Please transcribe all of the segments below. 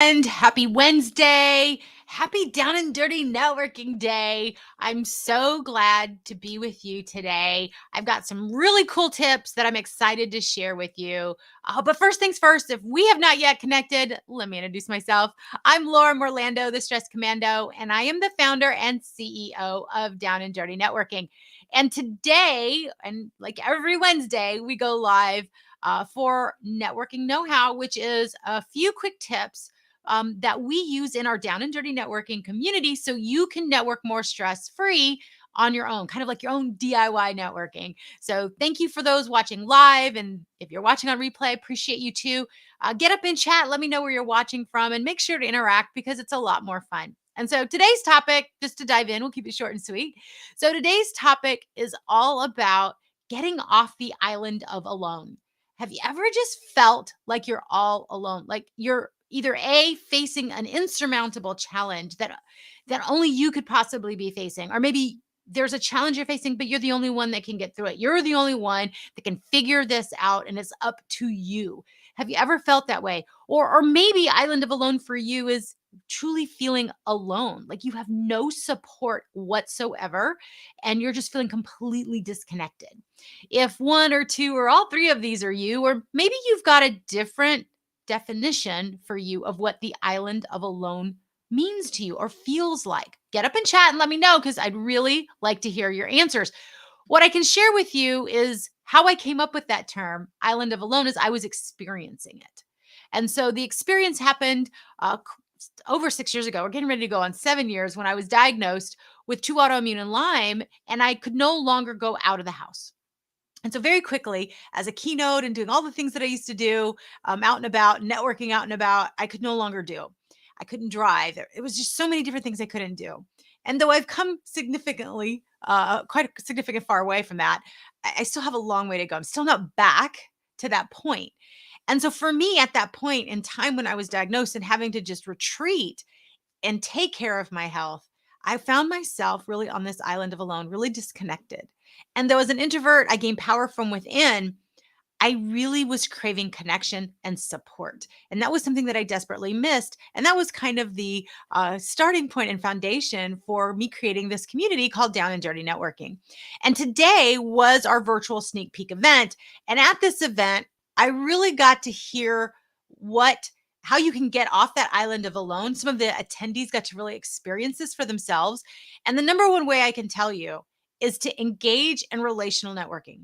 And happy Wednesday. Happy Down and Dirty Networking Day. I'm so glad to be with you today. I've got some really cool tips that I'm excited to share with you. But first things first, if we have not yet connected, let me introduce myself. I'm Laura Morlando, the Stress Commando, and I am the founder and CEO of Down and Dirty Networking. And today, and like every Wednesday, we go live for Networking Know-How, which is a few quick tips that we use in our Down and Dirty Networking community so you can network more stress-free on your own, kind of like your own DIY networking. So thank you for those watching live. And if you're watching on replay, appreciate you too. Get up in chat. Let me know where you're watching from and make sure to interact because it's a lot more fun. And so today's topic, just to dive in, we'll keep it short and sweet. So today's topic is all about getting off the island of alone. Have you ever just felt like you're all alone? Like you're either facing an insurmountable challenge that only you could possibly be facing, or maybe there's a challenge you're facing, but you're the only one that can get through it. You're the only one that can figure this out, and it's up to you. Have you ever felt that way? Or maybe island of alone for you is truly feeling alone, like you have no support whatsoever, and you're just feeling completely disconnected. If one or two or all three of these are you, or maybe you've got a different definition for you of what the island of alone means to you or feels like. Get up and chat and let me know because I'd really like to hear your answers. What I can share with you is how I came up with that term, island of alone, is I was experiencing it. And so the experience happened over 6 years ago. We're getting ready to go on 7 years when I was diagnosed with 2 autoimmune and Lyme, and I could no longer go out of the house. And so very quickly, as a keynote and doing all the things that I used to do, out and about, networking out and about, I could no longer do. I couldn't drive. It was just so many different things I couldn't do. And though I've come significantly, quite a significant far away from that, I still have a long way to go. I'm still not back to that point. And so for me at that point in time when I was diagnosed and having to just retreat and take care of my health, I found myself really on this island of alone, really disconnected. And though as an introvert, I gained power from within, I really was craving connection and support. And that was something that I desperately missed. And that was kind of the starting point and foundation for me creating this community called Down and Dirty Networking. And today was our virtual sneak peek event. And at this event, I really got to hear how you can get off that island of alone. Some of the attendees got to really experience this for themselves. And the number one way I can tell you is to engage in relational networking.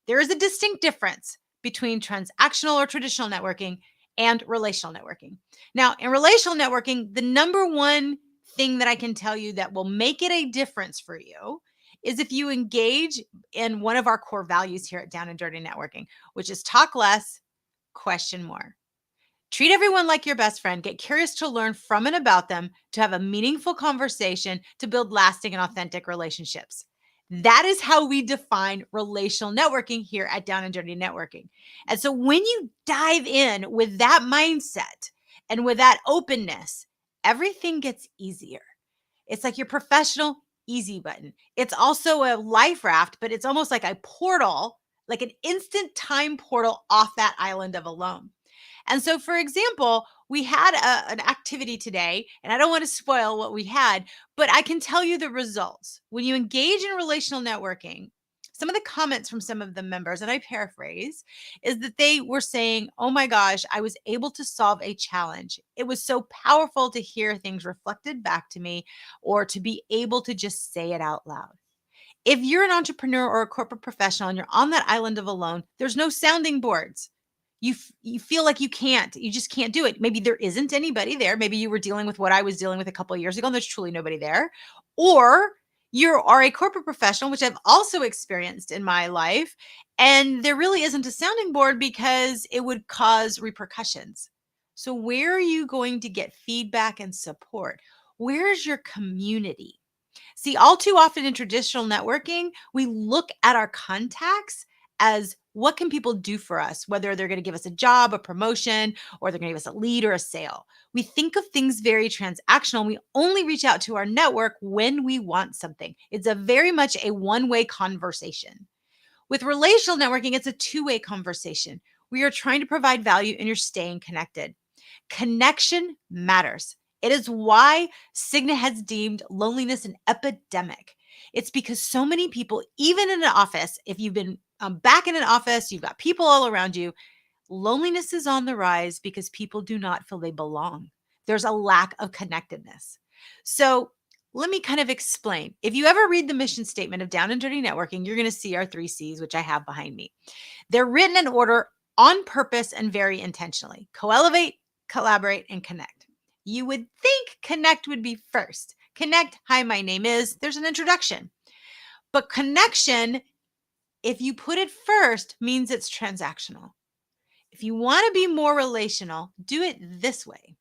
There is a distinct difference between transactional or traditional networking and relational networking. Now, in relational networking, the number one thing that I can tell you that will make it a difference for you is if you engage in one of our core values here at Down and Dirty Networking, which is talk less, question more. Treat everyone like your best friend. Get curious to learn from and about them, to have a meaningful conversation, to build lasting and authentic relationships. That is how we define relational networking here at Down and Dirty Networking. And so when you dive in with that mindset and with that openness, everything gets easier. It's like your professional easy button. It's also a life raft, but it's almost like a portal, like an instant time portal off that island of alone. And so, for example, we had an activity today, and I don't want to spoil what we had, but I can tell you the results. When you engage in relational networking, some of the comments from some of the members, and I paraphrase, is that they were saying, oh my gosh, I was able to solve a challenge. It was so powerful to hear things reflected back to me or to be able to just say it out loud. If you're an entrepreneur or a corporate professional and you're on that island of alone, there's no sounding boards. You feel like you just can't do it. Maybe there isn't anybody there. Maybe you were dealing with what I was dealing with a couple of years ago and there's truly nobody there. Or you are a corporate professional, which I've also experienced in my life, and there really isn't a sounding board because it would cause repercussions. So where are you going to get feedback and support? Where's your community? See, all too often in traditional networking, we look at our contacts as what can people do for us, whether they're going to give us a job, a promotion, or they're going to give us a lead or a sale. We think of things very transactional. We only reach out to our network when we want something. It's a very much a one-way conversation. With relational networking, it's a two-way conversation. We are trying to provide value and you're staying connected. Connection matters. It is why Cigna has deemed loneliness an epidemic. It's because so many people, even in an office, if you've been back in an office, you've got people all around you, loneliness is on the rise because people do not feel they belong. There's a lack of connectedness. So let me kind of explain. If you ever read the mission statement of Down and Dirty Networking, you're going to see our 3 C's, which I have behind me. They're written in order on purpose and very intentionally. Co-elevate, collaborate, and connect. You would think connect would be first. Connect, hi, my name is, there's an introduction. But connection, if you put it first, means it's transactional. If you want to be more relational, do it this way,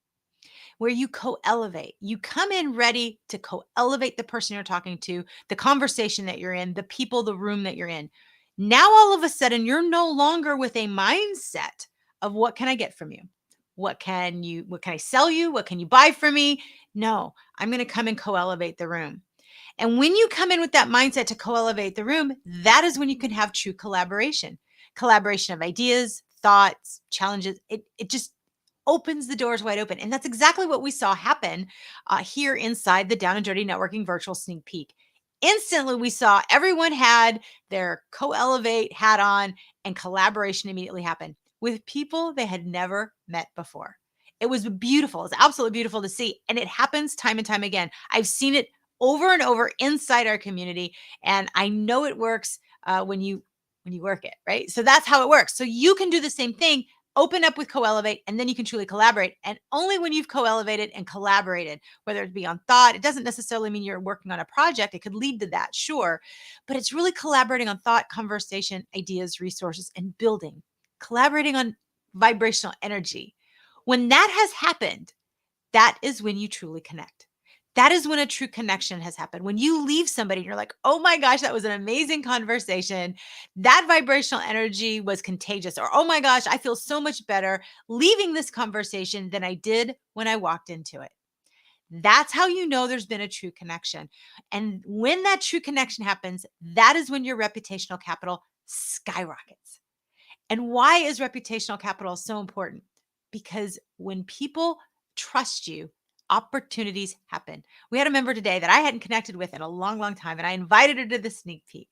where you co-elevate. You come in ready to co-elevate the person you're talking to, the conversation that you're in, the people, the room that you're in. Now, all of a sudden, you're no longer with a mindset of what can I get from you? What can I sell you? What can you buy from me? No, I'm going to come and co-elevate the room. And when you come in with that mindset to co-elevate the room, that is when you can have true collaboration of ideas, thoughts, challenges. It just opens the doors wide open. And that's exactly what we saw happen here inside the Down and Dirty Networking virtual sneak peek. Instantly, we saw everyone had their co-elevate hat on, and collaboration immediately happened with people they had never met before. It was beautiful. It's absolutely beautiful to see. And it happens time and time again. I've seen it over and over inside our community. And I know it works when you work it, right? So that's how it works. So you can do the same thing. Open up with co-elevate, and then you can truly collaborate. And only when you've co-elevated and collaborated, whether it be on thought, it doesn't necessarily mean you're working on a project. It could lead to that, sure. But it's really collaborating on thought, conversation, ideas, resources, and building, collaborating on vibrational energy. When that has happened, that is when you truly connect. That is when a true connection has happened. When you leave somebody and you're like, oh my gosh, that was an amazing conversation. That vibrational energy was contagious. Or, oh my gosh, I feel so much better leaving this conversation than I did when I walked into it. That's how you know there's been a true connection. And when that true connection happens, that is when your reputational capital skyrockets. And why is reputational capital so important? Because when people trust you, opportunities happen. We had a member today that I hadn't connected with in a long, long time, and I invited her to the sneak peek.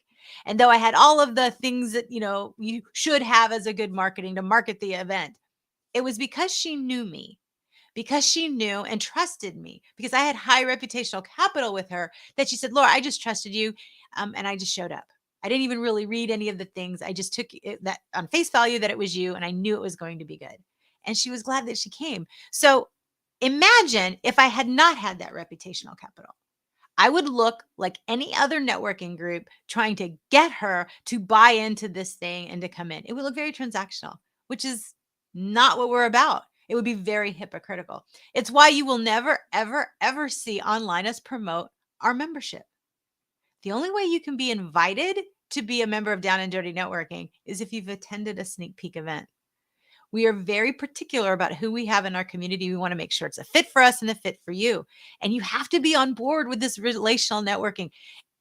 And though I had all of the things that, you should have as a good marketing to market the event, it was because she knew me, because she knew and trusted me, because I had high reputational capital with her, that she said, Laura, I just trusted you. And I just showed up. I didn't even really read any of the things. I just took it that on face value that it was you, and I knew it was going to be good. And she was glad that she came. So imagine if I had not had that reputational capital. I would look like any other networking group trying to get her to buy into this thing and to come in. It would look very transactional, which is not what we're about. It would be very hypocritical. It's why you will never, ever, ever see online us promote our membership. The only way you can be invited to be a member of Down and Dirty Networking is if you've attended a sneak peek event. We are very particular about who we have in our community. We want to make sure it's a fit for us and a fit for you. And you have to be on board with this relational networking.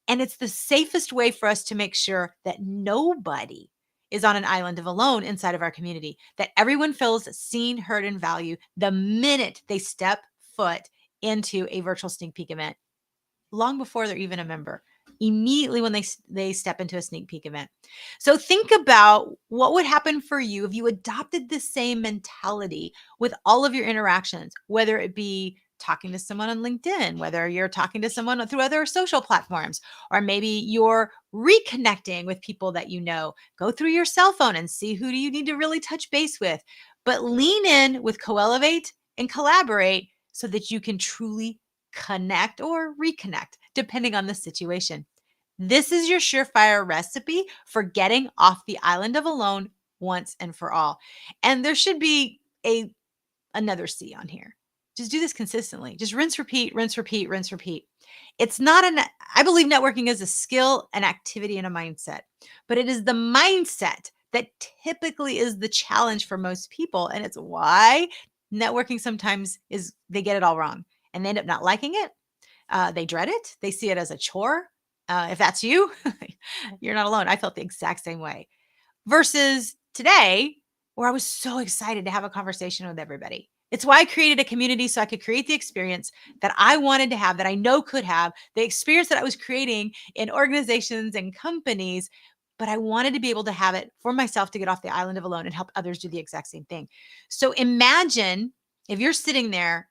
And it's the safest way for us to make sure that nobody is on an island of alone inside of our community, that everyone feels seen, heard, and valued the minute they step foot into a virtual sneak peek event, long before they're even a member, immediately when they step into a sneak peek event. So think about what would happen for you if you adopted the same mentality with all of your interactions, whether it be talking to someone on LinkedIn, whether you're talking to someone through other social platforms, or maybe you're reconnecting with people that you know. Go through your cell phone and see who do you need to really touch base with, but lean in with co-elevate and collaborate so that you can truly connect or reconnect, depending on the situation. This is your surefire recipe for getting off the island of alone once and for all. And there should be another C on here. Just do this consistently. Just rinse, repeat, rinse, repeat, rinse, repeat. It's not I believe networking is a skill, an activity, and a mindset, but it is the mindset that typically is the challenge for most people. And it's why networking sometimes they get it all wrong and they end up not liking it. They dread it. They see it as a chore. If that's you, you're not alone. I felt the exact same way. Versus today, where I was so excited to have a conversation with everybody It's why I created a community so I could create the experience that I wanted to have, that I know could have, the experience that I was creating in organizations and companies. But I wanted to be able to have it for myself to get off the island of alone and help others do the exact same thing. So imagine if you're sitting there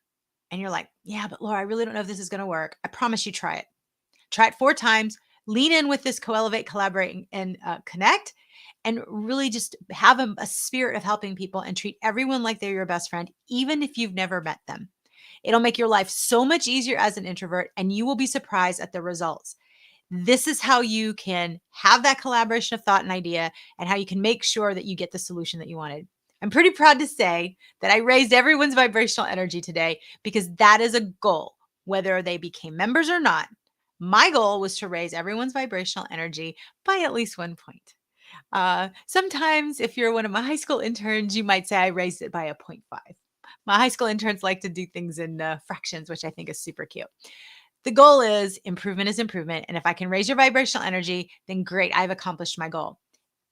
and you're like, yeah, but Laura, I really don't know if this is going to work. I promise you, try it. Try it 4 times. Lean in with this co-elevate, collaborate, and connect, and really just have a spirit of helping people and treat everyone like they're your best friend, even if you've never met them. It'll make your life so much easier as an introvert, and you will be surprised at the results. This is how you can have that collaboration of thought and idea, and how you can make sure that you get the solution that you wanted. I'm pretty proud to say that I raised everyone's vibrational energy today, because that is a goal, whether they became members or not. My goal was to raise everyone's vibrational energy by at least 1 point. Sometimes, if you're one of my high school interns, you might say I raised it by a 0.5. My high school interns like to do things in fractions, which I think is super cute. The goal is improvement. And if I can raise your vibrational energy, then great, I've accomplished my goal.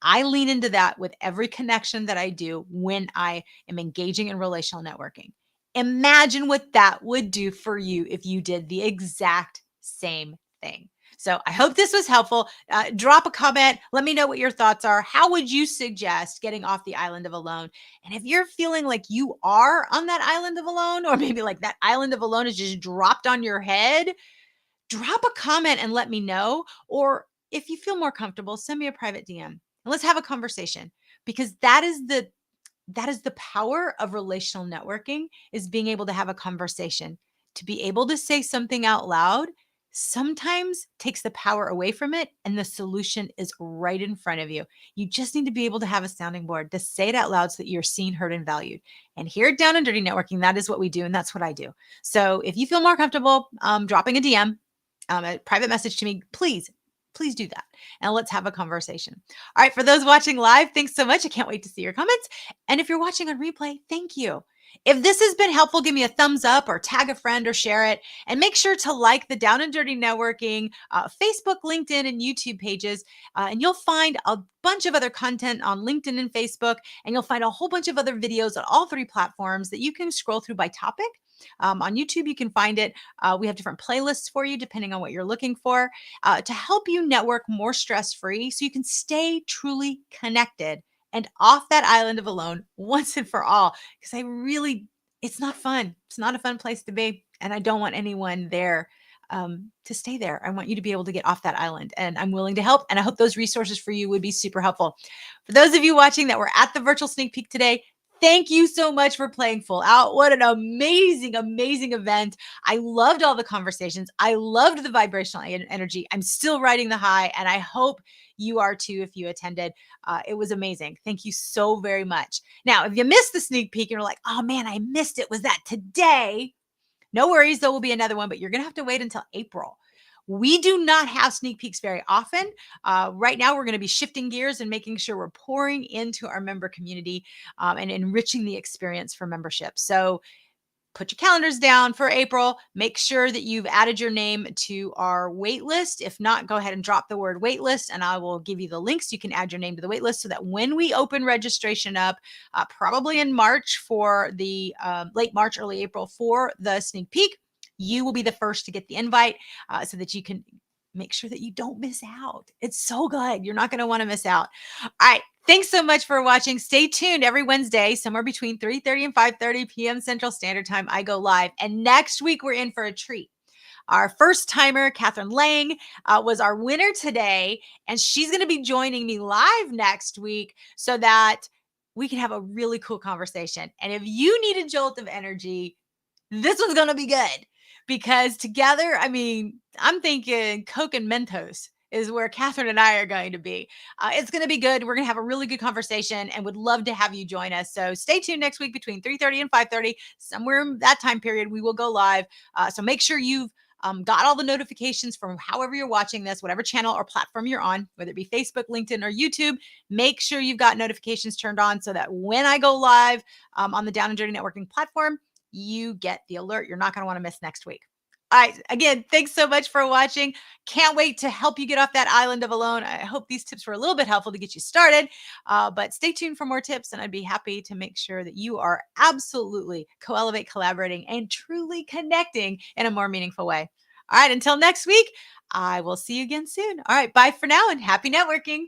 I lean into that with every connection that I do when I am engaging in relational networking. Imagine what that would do for you if you did the exact same thing. So I hope this was helpful. Drop a comment. Let me know what your thoughts are. How would you suggest getting off the island of alone? And if you're feeling like you are on that island of alone, or maybe like that island of alone is just dropped on your head, drop a comment and let me know. Or if you feel more comfortable, send me a private DM and let's have a conversation, because that is the power of relational networking, is being able to have a conversation. To be able to say something out loud sometimes takes the power away from it, and the solution is right in front of you. You just need to be able to have a sounding board to say it out loud so that you're seen, heard, and valued. And here at Down and Dirty Networking, that is what we do, and that's what I do. So if you feel more comfortable dropping a DM, a private message to me, please do that. And let's have a conversation. All right. For those watching live, thanks so much. I can't wait to see your comments. And if you're watching on replay, thank you. If this has been helpful, give me a thumbs up or tag a friend or share it. And make sure to like the Down and Dirty Networking Facebook, LinkedIn, and YouTube pages. And you'll find a bunch of other content on LinkedIn and Facebook. And you'll find a whole bunch of other videos on all 3 platforms that you can scroll through by topic. On YouTube, you can find it. We have different playlists for you depending on what you're looking for, to help you network more stress-free so you can stay truly connected and off that island of alone once and for all. Because it's not fun. It's not a fun place to be. And I don't want anyone there to stay there. I want you to be able to get off that island, and I'm willing to help. And I hope those resources for you would be super helpful. For those of you watching that were at the virtual sneak peek today, thank you so much for playing full out. What an amazing, amazing event. I loved all the conversations. I loved the vibrational energy. I'm still riding the high, and I hope you are too if you attended. It was amazing. Thank you so very much. Now, if you missed the sneak peek and you're like, oh man, I missed it. Was that today? No worries, there will be another one, but you're going to have to wait until April. We do not have sneak peeks very often. Right now, we're going to be shifting gears and making sure we're pouring into our member community and enriching the experience for membership. So put your calendars down for April. Make sure that you've added your name to our wait list. If not, go ahead and drop the word wait list, and I will give you the links. You can add your name to the wait list so that when we open registration up, probably in March for the late March, early April for the sneak peek, you will be the first to get the invite so that you can make sure that you don't miss out. It's so good. You're not going to want to miss out. All right. Thanks so much for watching. Stay tuned every Wednesday, somewhere between 3:30 and 5:30 p.m. Central Standard Time. I go live. And next week, we're in for a treat. Our first timer, Catherine Lang, was our winner today. And she's going to be joining me live next week so that we can have a really cool conversation. And if you need a jolt of energy, this one's going to be good, because together, I mean, I'm thinking Coke and Mentos is where Catherine and I are going to be. It's going to be good. We're going to have a really good conversation and would love to have you join us. So stay tuned next week between 3:30 and 5:30, somewhere in that time period, we will go live. So make sure you've got all the notifications from however you're watching this, whatever channel or platform you're on, whether it be Facebook, LinkedIn, or YouTube. Make sure you've got notifications turned on so that when I go live on the Down and Dirty Networking platform, you get the alert. You're not going to want to miss next week. All right. Again, thanks so much for watching. Can't wait to help you get off that island of alone. I hope these tips were a little bit helpful to get you started. But stay tuned for more tips, and I'd be happy to make sure that you are absolutely co elevate, collaborating, and truly connecting in a more meaningful way. All right. Until next week, I will see you again soon. All right. Bye for now and happy networking.